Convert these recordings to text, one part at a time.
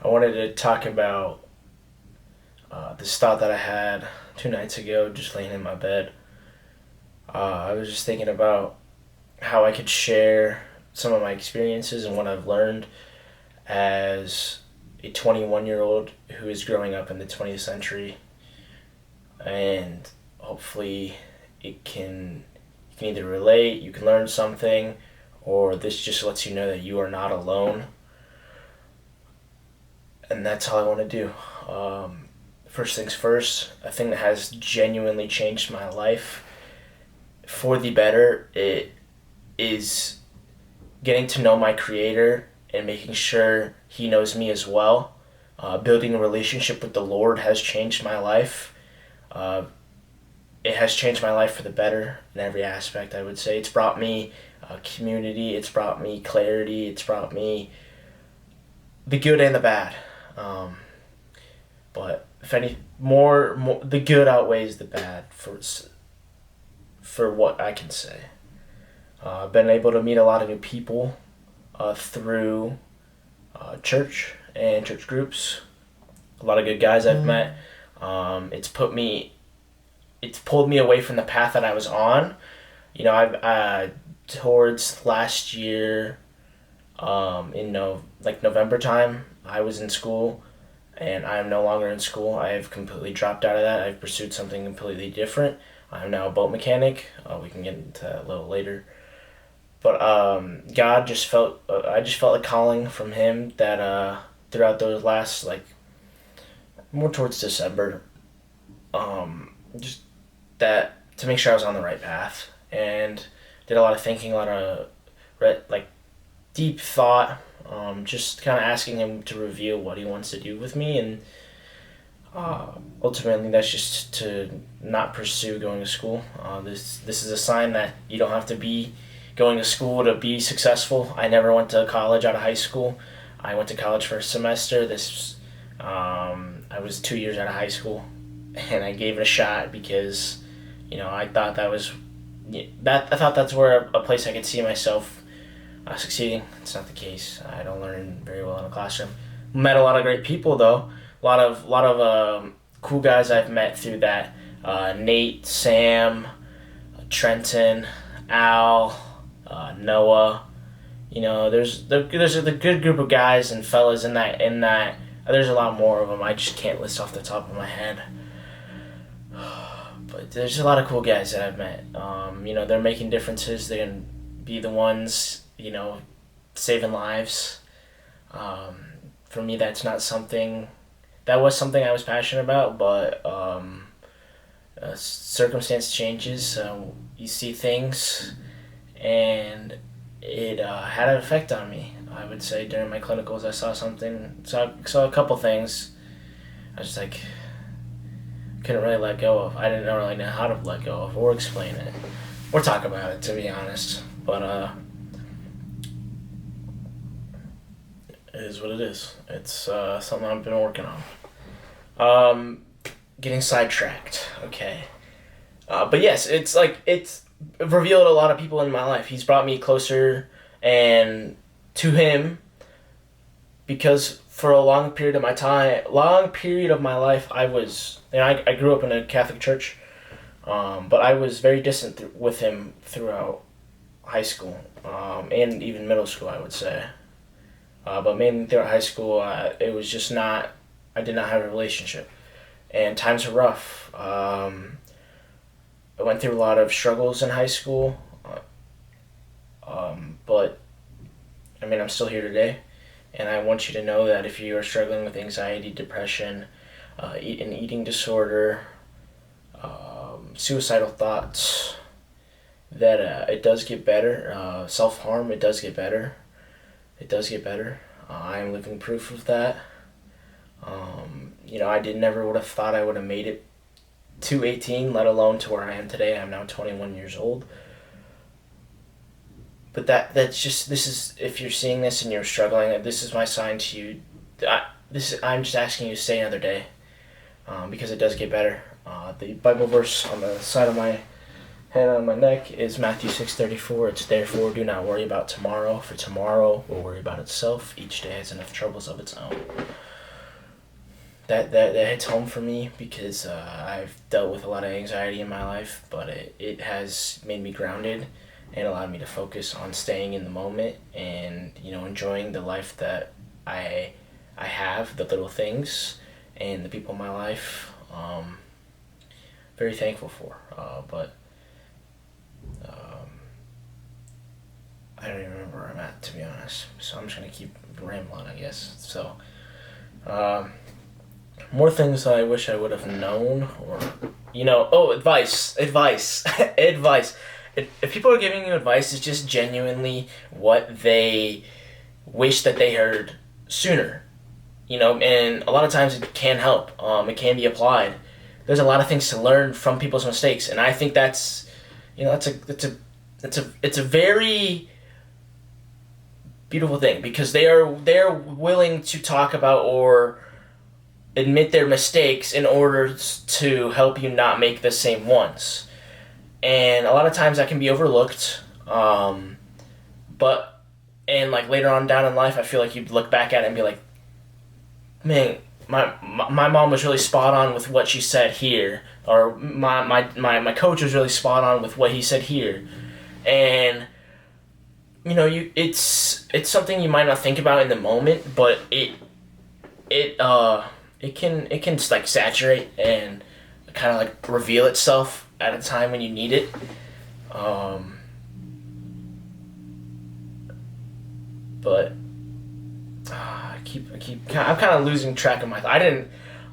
I wanted to talk about this thought that I had 2 nights ago, just laying in my bed. I was just thinking about how I could share some of my experiences and what I've learned as a 21-year-old who is growing up in the 20th century, and hopefully you can either relate, you can learn something, or this just lets you know that you are not alone. And that's all I want to do. First things first, a thing that has genuinely changed my life for the better, it is getting to know my creator and making sure he knows me as well. Building a relationship with the Lord has changed my life. Uh, it has changed my life for the better in every aspect, I would say. It's brought me community, it's brought me clarity, it's brought me the good and the bad. Um, but if any more, the good outweighs the bad for what I can say. I've been able to meet a lot of new people through church and church groups. A lot of good guys I've met. It's pulled me away from the path that I was on. I've towards last year, November time, I was in school, and I am no longer in school. I have completely dropped out of that. I've pursued something completely different. I'm now a boat mechanic. We can get into that a little later. But God just felt, I just felt a calling from Him that throughout those last, more towards December, just that to make sure I was on the right path, and did a lot of thinking, a lot of deep thought, just kind of asking Him to reveal what He wants to do with me, and ultimately that's just to not pursue going to school. This is a sign that you don't have to be going to school to be successful. I never went to college out of high school. I went to college for a semester. I was 2 years out of high school, and I gave it a shot because, I thought I thought that's where a place I could see myself succeeding. It's not the case. I don't learn very well in a classroom. Met a lot of great people though. A lot of cool guys I've met through that. Nate, Sam, Trenton, Al, Noah. There's a good group of guys and fellas in that. There's a lot more of them. I just can't list off the top of my head. But there's a lot of cool guys that I've met. They're making differences. They're gonna be the ones, saving lives. For me, that's not something. That was something I was passionate about, but circumstance changes. So you see things, and it had an effect on me. I would say during my clinicals, I saw a couple things. I was like, couldn't really let go of. I didn't really know how to let go of or explain it or talk about it, to be honest. But it is what it is. It's something I've been working on. Getting sidetracked. Okay. But yes, it's revealed a lot of people in my life. He's brought me closer and to Him, because for a long period of my life, I grew up in a Catholic church, but I was very distant with Him throughout high school, and even middle school, I would say. But mainly throughout high school, it was just not. I did not have a relationship, and times were rough. I went through a lot of struggles in high school, but I'm still here today, and I want you to know that if you are struggling with anxiety, depression, an eating disorder, suicidal thoughts, that it does get better. Self-harm, it does get better. It does get better. I am living proof of that. I never would have thought I would have made it to 18, let alone to where I am today. I'm now 21 years old. But this is, if you're seeing this and you're struggling, this is my sign to you. I'm just asking you to stay another day, because it does get better. The Bible verse on the side of my head on my neck is Matthew 6:34. It's therefore do not worry about tomorrow, for tomorrow will worry about itself. Each day has enough troubles of its own. that hits home for me because I've dealt with a lot of anxiety in my life, but it has made me grounded and allowed me to focus on staying in the moment and enjoying the life that I I have, the little things and the people in my life. Very thankful for, but um, I don't even remember where I'm at, to be honest. So I'm just gonna keep rambling, I guess. So. Um, More things I wish I would have known, or advice, advice. If people are giving you advice, it's just genuinely what they wish that they heard sooner. And a lot of times it can help. It can be applied. There's a lot of things to learn from people's mistakes, and I think it's a very beautiful thing because they're willing to talk about or admit their mistakes in order to help you not make the same ones. And a lot of times that can be overlooked. But and like later on down in life, I feel like you'd look back at it and be like, man, my mom was really spot on with what she said here, or my coach was really spot on with what he said here, and it's something you might not think about in the moment, but it can like saturate and kind of like reveal itself at a time when you need it. But I'm kind of losing track of I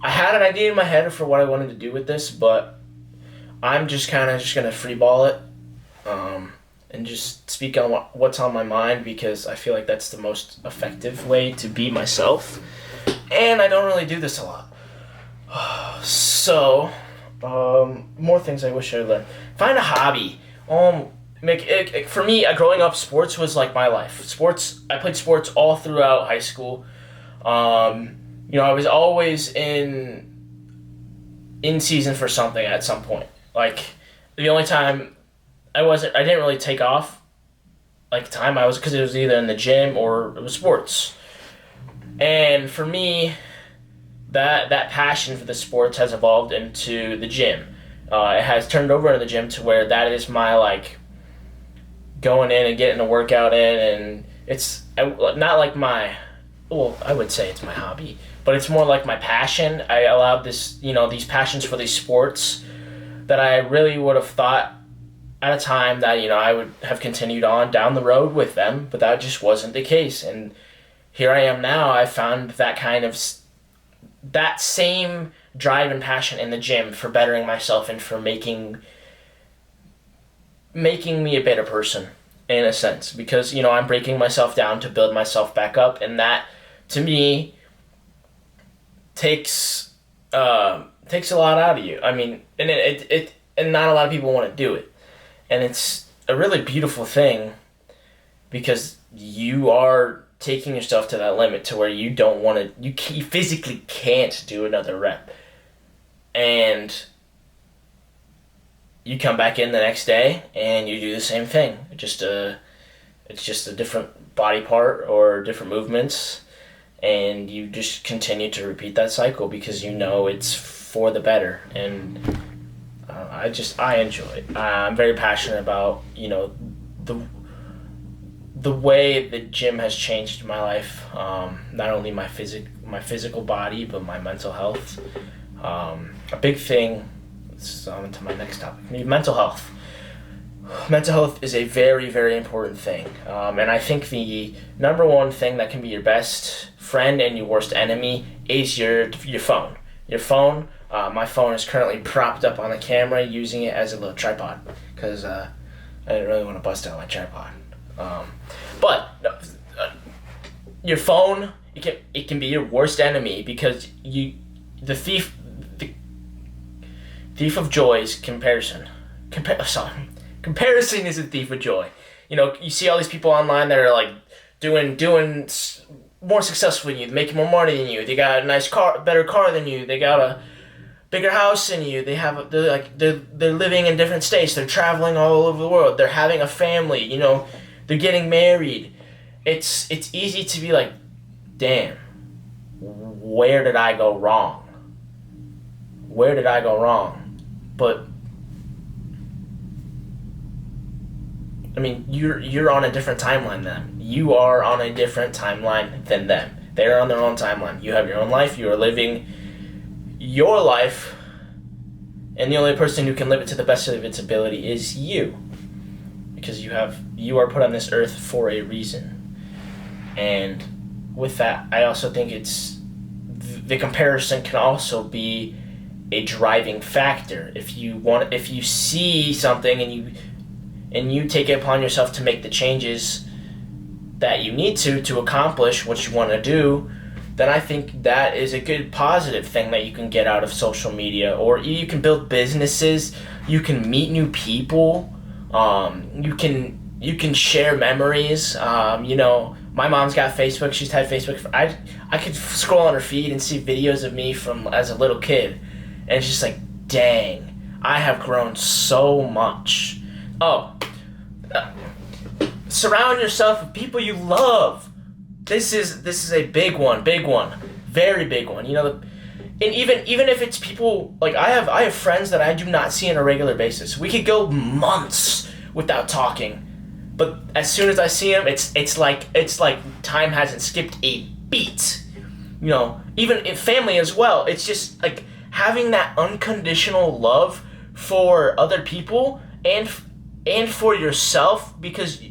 had an idea in my head for what I wanted to do with this, but I'm just kind of just gonna freeball it, and just speak on what's on my mind because I feel like that's the most effective way to be myself. And I don't really do this a lot. So, more things I wish I learned. Find a hobby. For me, growing up, sports was like my life. I played sports all throughout high school. I was always in season for something at some point. Like, the only time I didn't really take off, like, time because it was either in the gym or it was sports. And for me, that passion for the sports has evolved into the gym. It has turned over in the gym to where that is my, like, going in and getting a workout in, and it's not like I would say it's my hobby, but it's more like my passion. I allowed these passions for these sports that I really would have thought at a time that, I would have continued on down the road with them, but that just wasn't the case. And here I am now. I found that same drive and passion in the gym for bettering myself and for making me a better person in a sense, because I'm breaking myself down to build myself back up, and that to me takes a lot out of you. I mean, and and not a lot of people want to do it, and it's a really beautiful thing because you are taking yourself to that limit to where you don't want to, you physically can't do another rep, and you come back in the next day and you do the same thing. It's just a different body part or different movements, and you just continue to repeat that cycle because it's for the better. And I enjoy it. I'm very passionate about the way the gym has changed my life. Not only my physical body, but my mental health. A big thing. So on to my next topic. Mental health. Mental health is a very, very important thing. And I think the number one thing that can be your best friend and your worst enemy is your phone. Your phone. My phone is currently propped up on the camera, using it as a little tripod because I didn't really want to bust out my tripod. But your phone, it can be your worst enemy because the thief of joy is comparison. Comparison is a thief of joy. You see all these people online that are like doing more successful than you, making more money than you. They got a nice car, better car than you. They got a bigger house than you. They're living in different states. They're traveling all over the world. They're having a family. They're getting married. It's easy to be like, damn, where did I go wrong? Where did I go wrong? But I mean, you're on a different timeline than them. You are on a different timeline than them. They're on their own timeline. You have your own life. You are living your life, and the only person who can live it to the best of its ability is you, because you are put on this earth for a reason. And with that, I also think the comparison can also be a driving factor. If you see something and you take it upon yourself to make the changes that you need to accomplish what you want to do, then I think that is a good positive thing that you can get out of social media. Or you can build businesses, you can meet new people, you can share memories. My mom's got Facebook. She's had Facebook. I could scroll on her feed and see videos of me from as a little kid, and it's just like, dang, I have grown so much. Surround yourself with people you love. This is a big one, very big one. And even if it's people like I have friends that I do not see on a regular basis. We could go months without talking, but as soon as I see them, it's like time hasn't skipped a beat. Even in family as well. It's just like having that unconditional love for other people and for yourself, because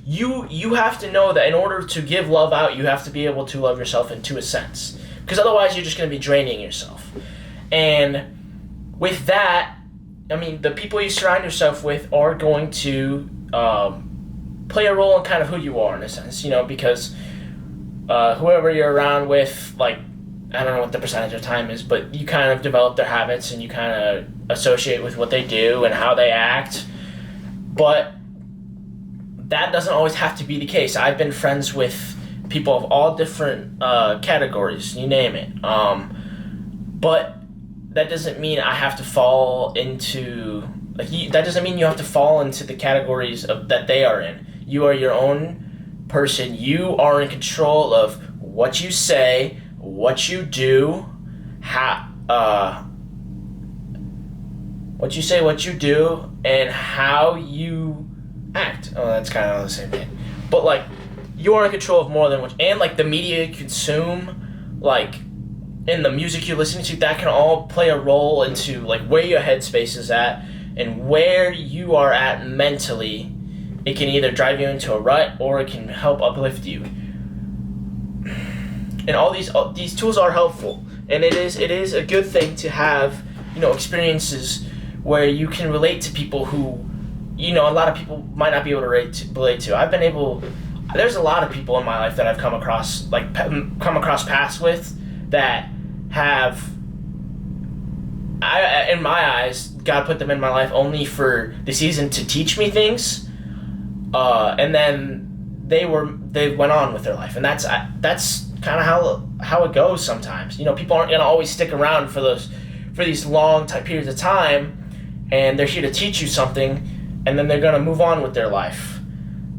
you have to know that in order to give love out, you have to be able to love yourself into a sense, because otherwise you're just going to be draining yourself. And with that, I mean, the people you surround yourself with are going to play a role in kind of who you are in a sense, because whoever you're around with, like, I don't know what the percentage of time is, but you kind of develop their habits and you kind of associate with what they do and how they act. But that doesn't always have to be the case. I've been friends with people of all different categories, you name it. But that doesn't mean I have to fall into that doesn't mean you have to fall into the categories that they are in. You are your own person. You are in control of what you say, what you do, what you say, what you do, and how you act. Oh, that's kind of the same thing. But, like, you are in control of more than what... And, like, the media you consume, like, and the music you listen to, that can all play a role into, like, where your headspace is at and where you are at mentally. It can either drive you into a rut or it can help uplift you. And all these tools are helpful. And it is a good thing to have, experiences where you can relate to people who, a lot of people might not be able to relate to. There's a lot of people in my life that I've come across paths with that have, in my eyes, God put them in my life only for the season to teach me things, and then they went on with their life, and that's kind of how it goes sometimes. People aren't gonna always stick around for these long periods of time, and they're here to teach you something, and then they're gonna move on with their life.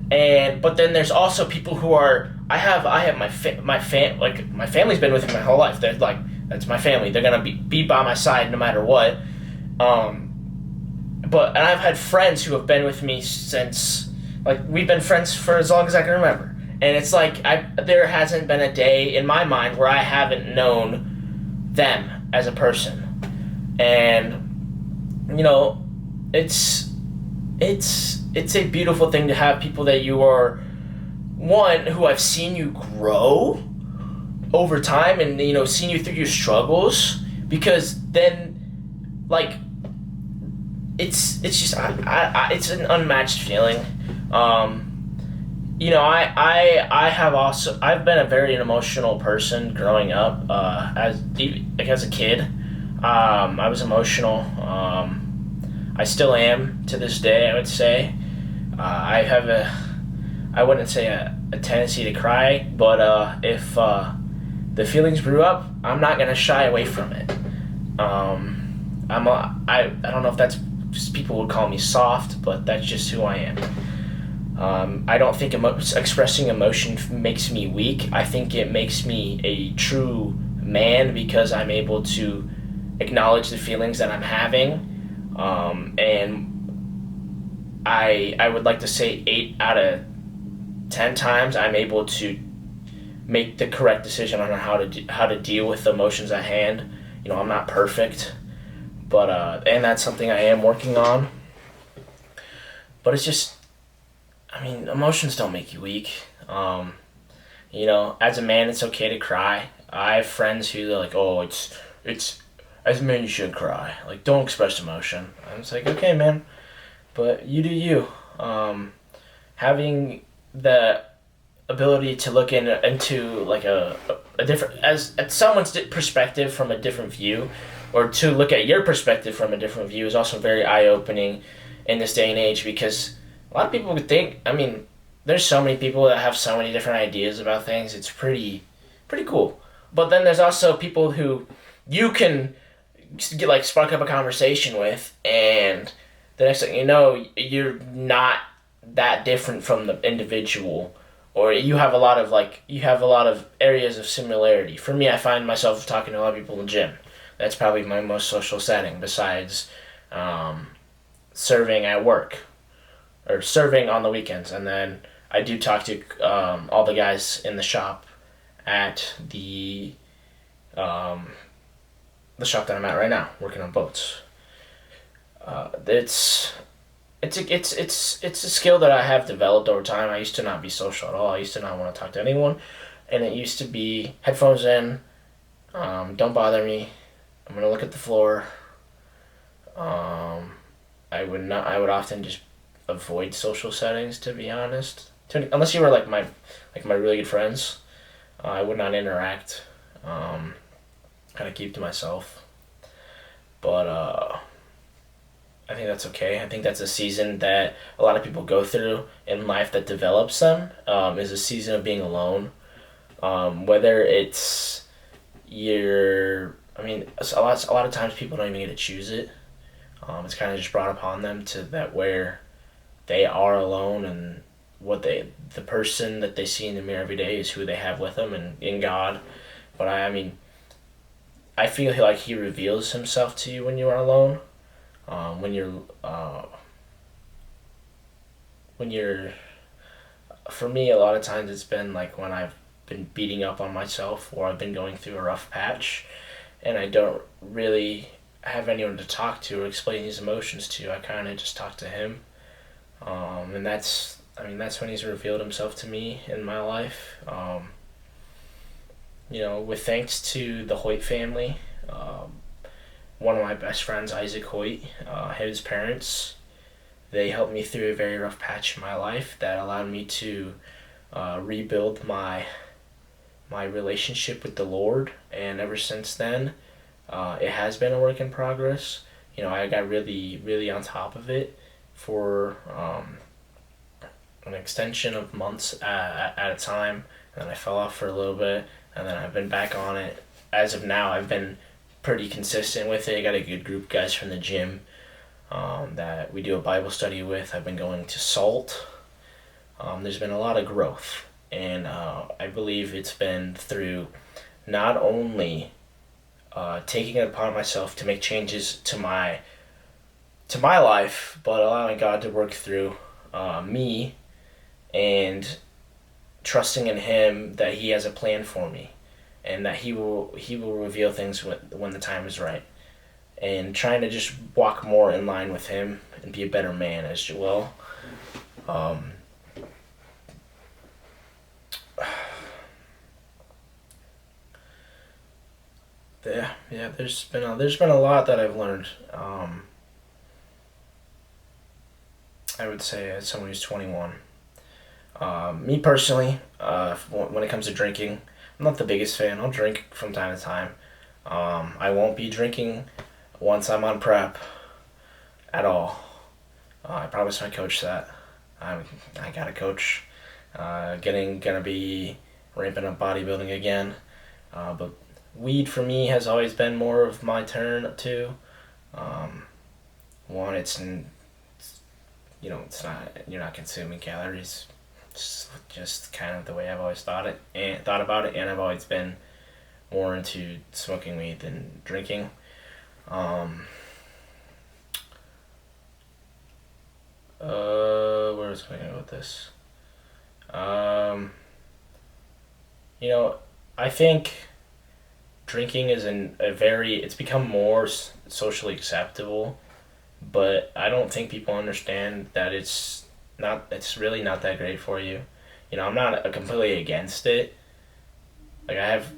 But then there's also people who are. I have my family's been with me my whole life. They're like, that's my family. They're gonna be by my side no matter what. And I've had friends who have been with me since, like, we've been friends for as long as I can remember. And it's like there hasn't been a day in my mind where I haven't known them as a person. And it's a beautiful thing to have people that you are, one, who I've seen you grow over time and seen you through your struggles, because then, like, it's just it's an unmatched feeling. I've been a very emotional person growing up. As a kid, I was emotional. I still am to this day, I would say. I wouldn't say a tendency to cry, but if the feelings brew up, I'm not gonna shy away from it. I don't know if that's just, people would call me soft, but that's just who I am. I don't think expressing emotion makes me weak. I think it makes me a true man because I'm able to acknowledge the feelings that I'm having. And I would like to say 8 out of 10 times I'm able to make the correct decision on how to deal with the emotions at hand. I'm not perfect, but and that's something I am working on. But it's just, I mean, emotions don't make you weak. As a man, it's okay to cry. I have friends who are like, "Oh, it's as a man you should cry. Like, don't express emotion." I'm just like, "Okay, man, but you do you." Having the ability to look into like a different as at someone's perspective from a different view, or to look at your perspective from a different view is also very eye opening in this day and age because a lot of people would think. I mean, there's so many people that have so many different ideas about things. It's pretty cool. But then there's also people who you can get like spark up a conversation with, and the next thing you know, you're not that different from the individual, or you have a lot of areas of similarity. For me, I find myself talking to a lot of people in the gym. That's probably my most social setting besides serving at work or serving on the weekends, and then I do talk to all the guys in the shop at the shop that I'm at right now, working on boats. It's a skill that I have developed over time. I used to not be social at all. I used to not want to talk to anyone, and it used to be headphones in. Don't bother me. I'm gonna look at the floor. Um, I would not. I would often just avoid social settings, to be honest. Unless you were like my really good friends, I would not interact. Kind of keep to myself. But I think that's okay. I think that's a season that a lot of people go through in life that develops them. Is a season of being alone. Whether it's I mean, a lot of times people don't even get to choose it. It's kind of just brought upon them to that where they are alone, and the person that they see in the mirror every day is who they have with them and in God. But I mean, I feel like He reveals Himself to you when you are alone. When you're, for me, a lot of times it's been like when I've been beating up on myself or I've been going through a rough patch, and I don't really have anyone to talk to or explain these emotions to. I kind of just talk to Him. And that's when He's revealed Himself to me in my life. With thanks to the Hoyt family, one of my best friends, Isaac Hoyt, his parents, they helped me through a very rough patch in my life that allowed me to rebuild my relationship with the Lord. And ever since then, it has been a work in progress. I got really, really on top of it for an extension of months at a time, and then I fell off for a little bit, and then I've been back on it. As of now, I've been pretty consistent with it. I got a good group of guys from the gym that we do a Bible study with. I've been going to SALT. There's been a lot of growth, and I believe it's been through not only taking it upon myself to make changes to my life, but allowing God to work through me and trusting in Him that He has a plan for me, and that He will reveal things when the time is right, and trying to just walk more in line with Him and be a better man as well. Yeah. There's been a lot that I've learned. I would say as someone who's 21. Me personally, when it comes to drinking, I'm not the biggest fan. I'll drink from time to time. I won't be drinking once I'm on prep at all. I promised my coach that. I got a coach. Gonna be ramping up bodybuilding again. But weed for me has always been more of my turn too. One, it's not, you're not consuming calories. It's just kind of the way I've always thought about it, and I've always been more into smoking weed than drinking. Um, where was I going to go with this? Um, I think drinking is it's become more socially acceptable, but I don't think people understand that it's really not that great for you. I'm not completely against it. Like I've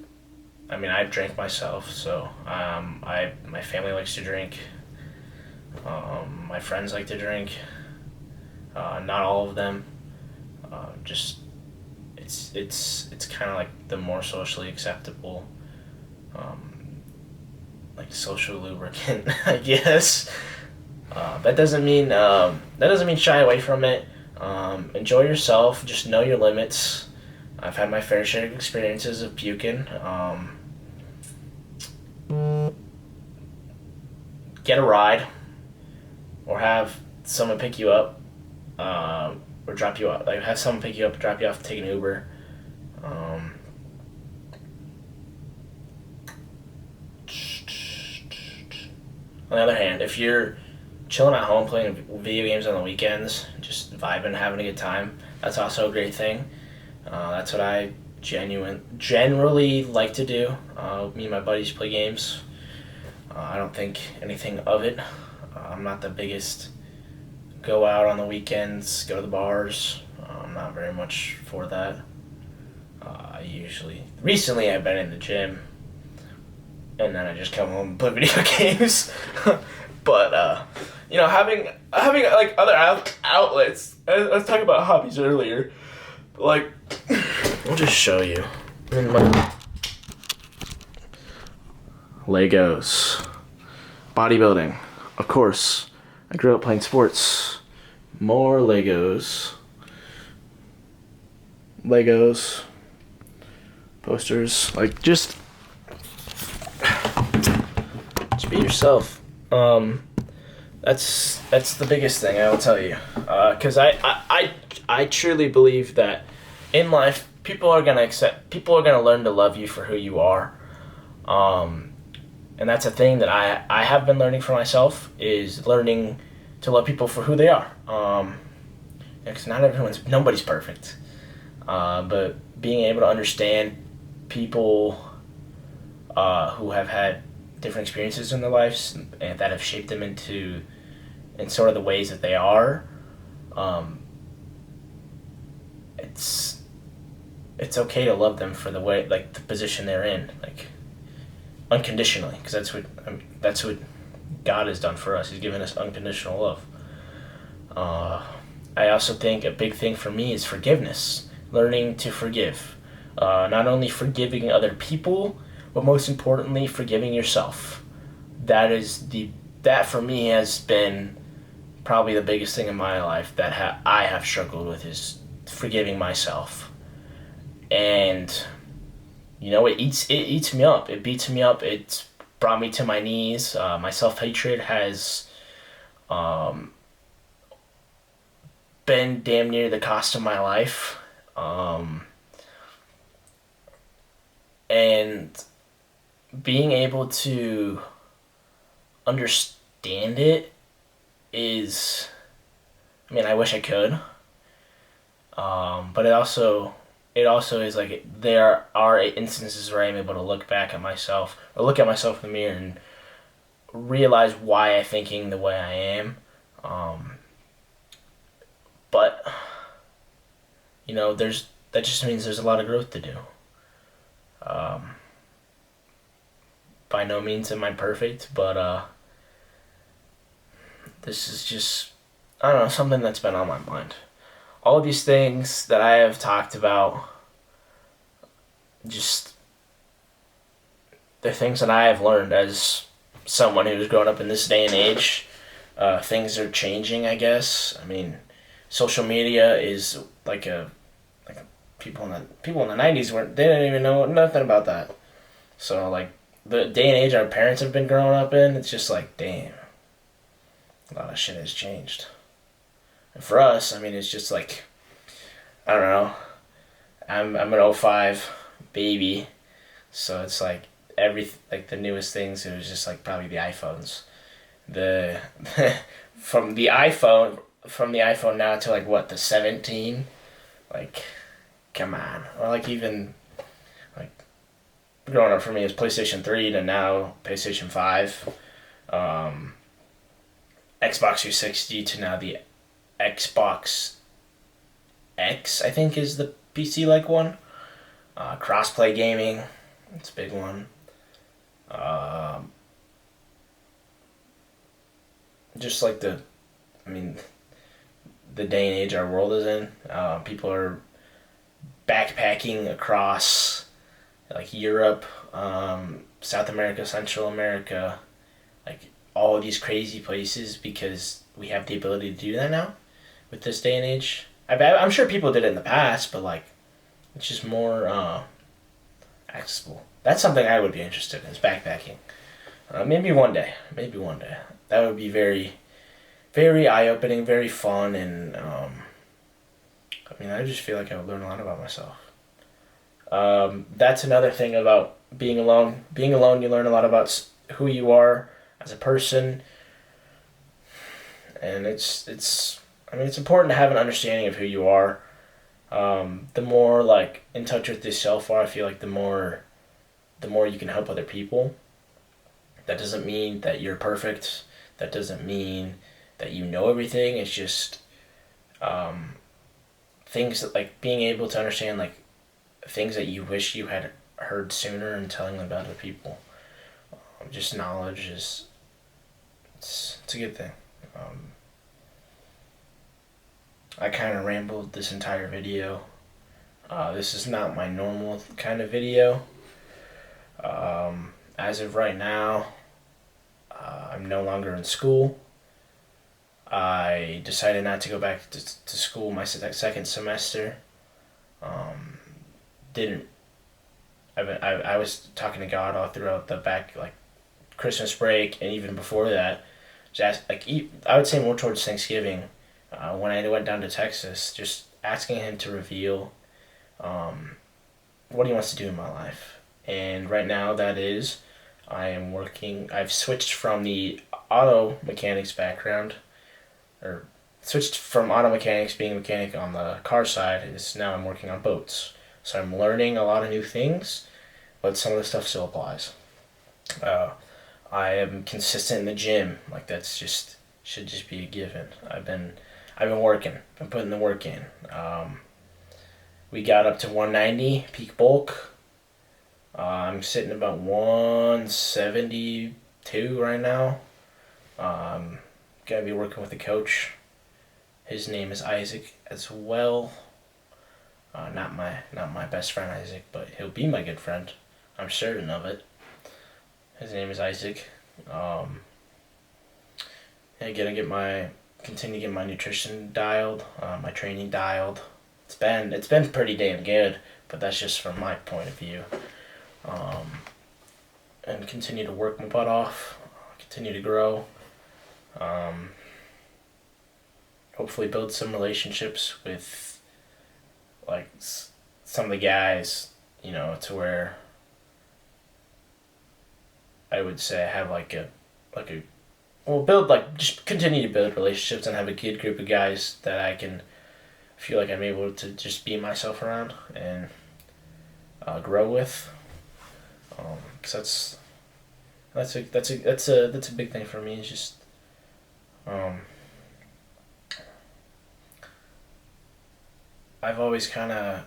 drank myself, so my family likes to drink. My friends like to drink. Not all of them. Just it's kind of like the more socially acceptable, like social lubricant, I guess. That doesn't mean shy away from it. Enjoy yourself. Just know your limits. I've had my fair share of experiences of puking. Get a ride, or have someone pick you up, or drop you off. Like have someone pick you up, drop you off, take an Uber. Um, on the other hand, if you're chilling at home playing video games on the weekends, just vibing, having a good time, that's also a great thing. That's what I generally like to do. Me and my buddies play games. I don't think anything of it. I'm not the biggest go out on the weekends, go to the bars. I'm not very much for that. Recently I've been in the gym, and then I just come home and play video games. But having like other outlets. I was talking about hobbies earlier. Like, I'll just show you. Legos, bodybuilding, of course. I grew up playing sports. More Legos, posters. Like just be yourself. That's the biggest thing I will tell you. Because I truly believe that in life people are gonna learn to love you for who you are. And that's a thing that I have been learning for myself, is learning to love people for who they are. Because nobody's perfect. But being able to understand people who have had different experiences in their lives and that have shaped them in sort of the ways that they are, it's okay to love them for the way, like the position they're in, like unconditionally, because that's what God has done for us. He's given us unconditional love. I also think a big thing for me is forgiveness, learning to forgive, not only forgiving other people, but most importantly, forgiving yourself. That for me has been probably the biggest thing in my life that I have struggled with, is forgiving myself. And it eats me up. It beats me up. It's brought me to my knees. My self-hatred has been damn near the cost of my life. And being able to understand it is, I wish I could. But it also is like, there are instances where I'm able to look at myself in the mirror and realize why I'm thinking the way I am. But that just means there's a lot of growth to do. By no means am I perfect, but this is just, I don't know, something that's been on my mind. All of these things that I have talked about, just the things that I have learned as someone who's grown up in this day and age. Things are changing, I guess. Social media is like people in the 90s they didn't even know nothing about that. So like the day and age our parents have been growing up in, it's just like, damn, a lot of shit has changed. And for us, it's just like, I don't know. I'm an '05 baby, So it's like like the newest things. It was just like probably the iPhones. The from the iPhone now to like what, the 17. Like, come on. Or like even like growing up for me is PlayStation 3 to now PlayStation 5. Um, Xbox 360 to now the Xbox X, I think is the PC like one. Crossplay gaming, it's a big one. Um, just like I mean, the day and age our world is in. People are backpacking across like Europe, South America, Central America, like all of these crazy places because we have the ability to do that now with this day and age. I'm sure people did it in the past, but like it's just more accessible. That's something I would be interested in, is backpacking. Maybe one day. Maybe one day. That would be very, very eye opening, very fun, and I mean, I just feel like I would learn a lot about myself. That's another thing about being alone. Being alone, you learn a lot about who you are as a person, and it's. I mean, it's important to have an understanding of who you are. The more like in touch with yourself are, I feel like the more you can help other people. That doesn't mean that you're perfect. That doesn't mean that you know everything. It's just things that, like, being able to understand like things that you wish you had heard sooner and telling them about other people. Just knowledge is it's a good thing. I kind of rambled this entire video. This is not my normal kind of video. As of right now, I'm no longer in school. I decided not to go back to school my second semester. Didn't. I was talking to God all throughout the back, like, Christmas break and even before that. Just like, I would say more towards Thanksgiving, when I went down to Texas, just asking Him to reveal what He wants to do in my life. And right now, that is, I am working. I've switched from the auto mechanics background, or switched from auto mechanics, being a mechanic on the car side, is now I'm working on boats. So I'm learning a lot of new things, but some of the stuff still applies. I am consistent in the gym. Like, that's just should just be a given. I've been working. Been putting the work in. We got up to 190 peak bulk. I'm sitting about 172 right now. Gonna be working with a coach. His name is Isaac as well. Not my best friend Isaac, but he'll be my good friend. I'm certain of it. His name is Isaac. Yeah, continue to get my nutrition dialed, my training dialed. It's been pretty damn good, but that's just from my point of view. And continue to work my butt off, continue to grow. Hopefully build some relationships with, like, some of the guys, to where I would say I have just continue to build relationships and have a good group of guys that I can feel like I'm able to just be myself around and grow with. 'Cause that's a big thing for me. It's just I've always kind of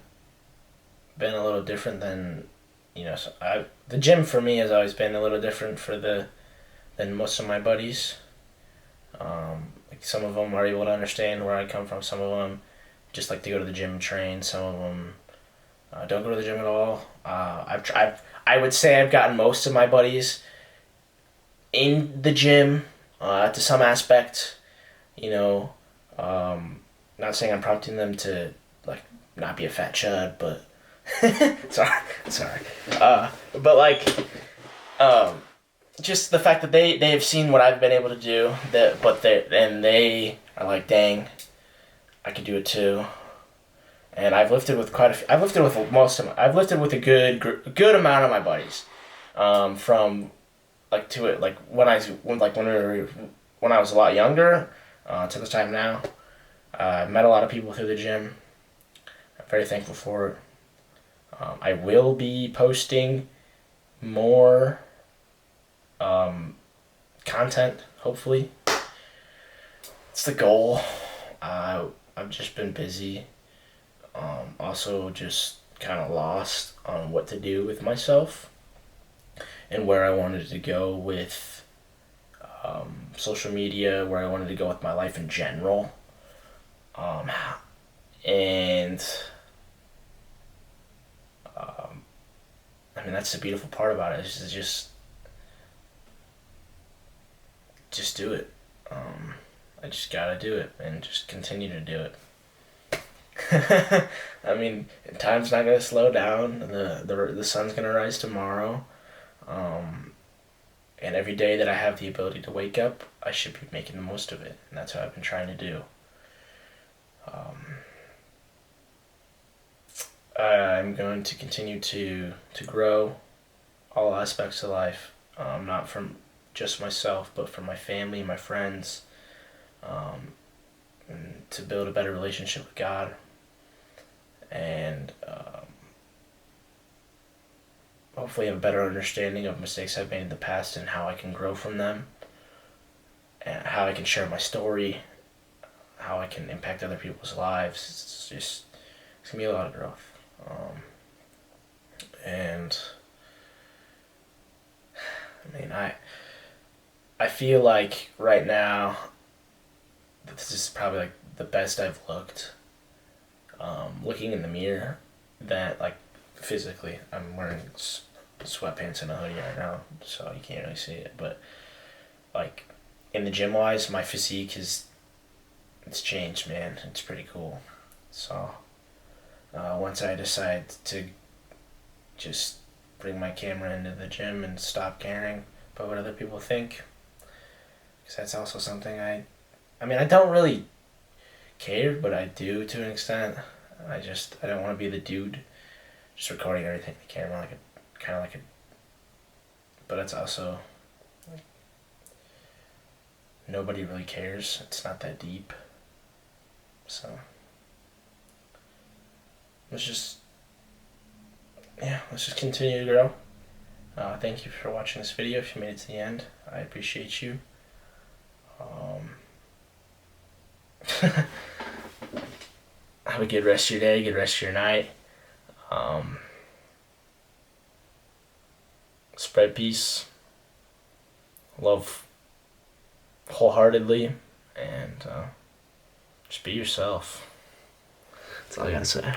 been a little different than, the gym for me has always been a little different than most of my buddies. Like, some of them are able to understand where I come from. Some of them just like to go to the gym and train. Some of them don't go to the gym at all. I would say I've gotten most of my buddies in the gym to some aspect. Not saying I'm prompting them to, like, not be a fat chud, but sorry. But like, just the fact that they have seen what I've been able to do, they are like, dang, I could do it too. and I've lifted with I've lifted with I've lifted with a good amount of my buddies, from like to it like when I was a lot younger, to the time now. I met a lot of people through the gym. I'm very thankful for it. I will be posting more content, hopefully. It's the goal. I've just been busy. Also, just kind of lost on what to do with myself and where I wanted to go with social media, where I wanted to go with my life in general. And I mean, that's the beautiful part about it, is just do it. I just gotta do it and just continue to do it. I mean, time's not gonna slow down. The sun's gonna rise tomorrow, and every day that I have the ability to wake up, I should be making the most of it, and that's what I've been trying to do. I'm going to continue to grow all aspects of life, not from just myself, but from my family, my friends, and to build a better relationship with God, and hopefully have a better understanding of mistakes I've made in the past and how I can grow from them, and how I can share my story, how I can impact other people's lives. It's gonna be a lot of growth. And I mean, I feel like right now that this is probably like the best I've looked. Looking in the mirror, that like physically, I'm wearing sweatpants and a hoodie right now, so you can't really see it. But like in the gym wise, my physique it's changed, man. It's pretty cool. So once I decide to just bring my camera into the gym and stop caring about what other people think, because that's also something I mean, I don't really care, but I do to an extent. I don't want to be the dude just recording everything on the camera, but it's also like, nobody really cares. It's not that deep. So let's just continue to grow. Thank you for watching this video. If you made it to the end, I appreciate you. Have a good rest of your day, good rest of your night. Spread peace, love wholeheartedly, and just be yourself. That's all I gotta say.